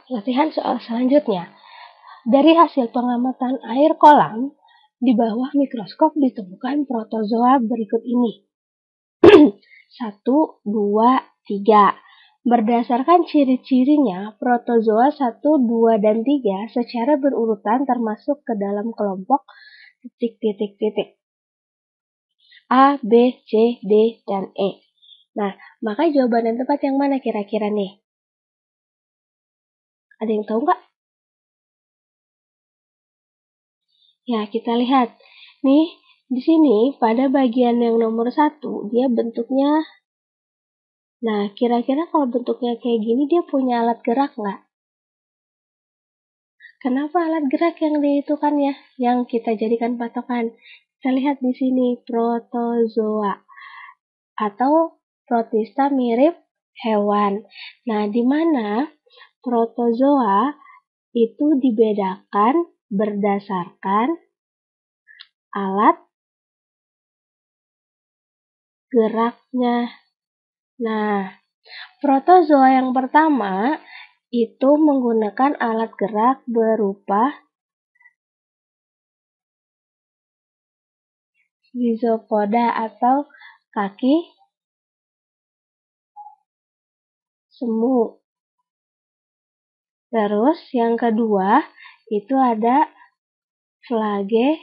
Latihan soal selanjutnya. Dari hasil pengamatan air kolam, di bawah mikroskop ditemukan protozoa berikut ini. 1, 2, 3. Berdasarkan ciri-cirinya, protozoa 1, 2, dan 3 secara berurutan termasuk ke dalam kelompok ... A, B, C, D, dan E. Nah, maka jawaban yang tepat yang mana kira-kira nih? Ada yang tahu nggak? Ya, kita lihat. Nih, di sini pada bagian yang nomor 1, dia bentuknya... Nah, kira-kira kalau bentuknya kayak gini, dia punya alat gerak nggak? Kenapa alat gerak yang dihitungkan ya? Yang kita jadikan patokan. Kita lihat di sini, protozoa. Atau protista mirip hewan. Nah, di mana protozoa itu dibedakan berdasarkan alat geraknya. Nah, protozoa yang pertama itu menggunakan alat gerak berupa rhizopoda atau kaki semu. Terus yang kedua itu ada flagellata.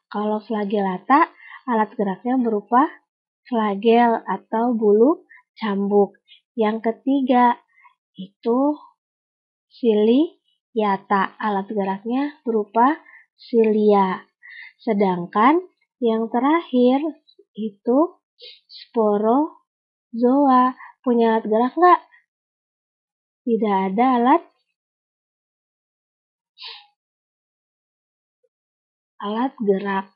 Kalau flagellata, alat geraknya berupa flagel atau bulu cambuk. Yang ketiga itu ciliata. Alat geraknya berupa cilia. Sedangkan yang terakhir itu sporozoa. Punya alat gerak nggak? Tidak ada alat gerak.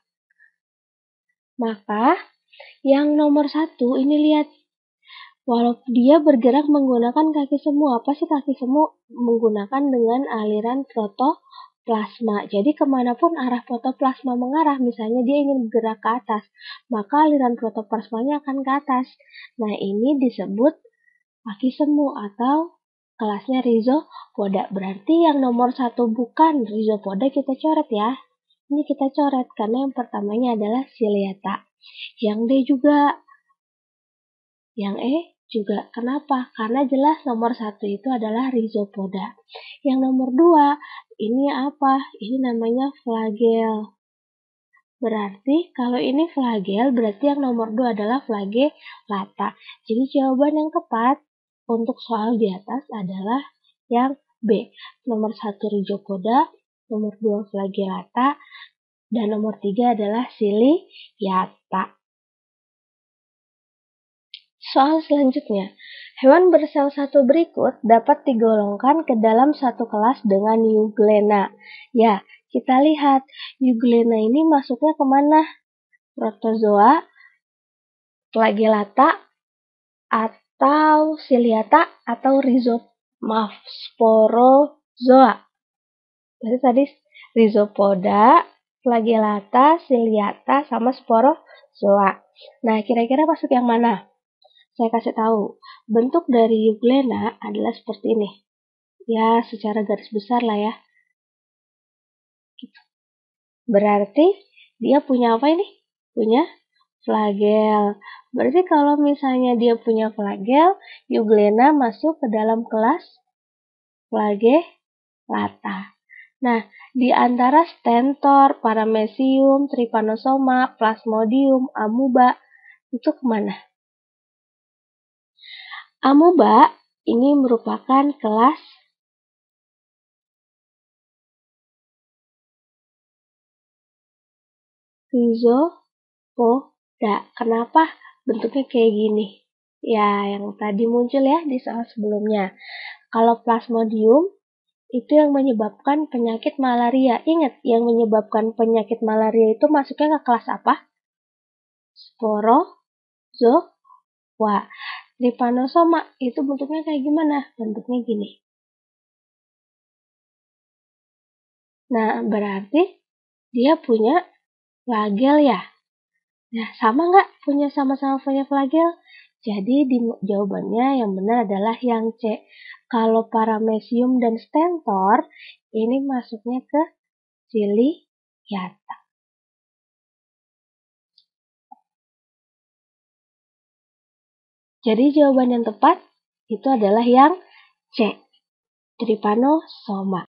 Maka yang nomor 1 ini lihat. Walaupun dia bergerak menggunakan kaki semu, apa sih kaki semu? Menggunakan dengan aliran protoplasma. Jadi kemanapun arah protoplasma mengarah, misalnya dia ingin bergerak ke atas, maka aliran protoplasmanya akan ke atas. Nah, ini disebut kaki semu atau kelasnya rhizopoda. Berarti yang nomor 1 bukan rhizopoda, kita coret ya. Ini kita coret karena yang pertamanya adalah ciliata. Yang D juga. Yang E juga. Kenapa? Karena jelas nomor 1 itu adalah rhizopoda. Yang nomor 2, ini apa? Ini namanya flagel. Berarti kalau ini flagel, berarti yang nomor 2 adalah flagellata. Jadi jawaban yang tepat untuk soal di atas adalah yang B. Nomor 1 rhizopoda, nomor 2 flagellata, dan nomor 3 adalah ciliata. Soal selanjutnya, hewan bersel satu berikut dapat digolongkan ke dalam satu kelas dengan Euglena. Ya, kita lihat Euglena ini masuknya kemana? Protozoa, flagellata, atau ciliata, atau sporozoa. Jadi tadi rhizopoda, flagellata, ciliata, sama sporozoa. Nah, kira-kira masuk yang mana? Saya kasih tahu, bentuk dari Euglena adalah seperti ini. Ya, secara garis besar lah ya. Berarti dia punya apa ini? Punya flagel. Berarti kalau misalnya dia punya flagel, Euglena masuk ke dalam kelas flagellata. Nah, di antara stentor, paramecium, trypanosoma, plasmodium, amuba, itu kemana? Amuba ini merupakan kelas rhizopoda. Kenapa bentuknya kayak gini? Ya, yang tadi muncul ya di soal sebelumnya. Kalau plasmodium itu yang menyebabkan penyakit malaria. Ingat, yang menyebabkan penyakit malaria itu masuknya ke kelas apa? Sporozoa. Trypanosoma itu bentuknya kayak gimana? Bentuknya gini. Nah, berarti dia punya flagel ya. Nah, sama nggak sama-sama punya flagel? Jadi jawabannya yang benar adalah yang C. Kalau paramecium dan stentor, ini masuknya ke ciliata. Jadi jawaban yang tepat itu adalah yang C, Trypanosoma.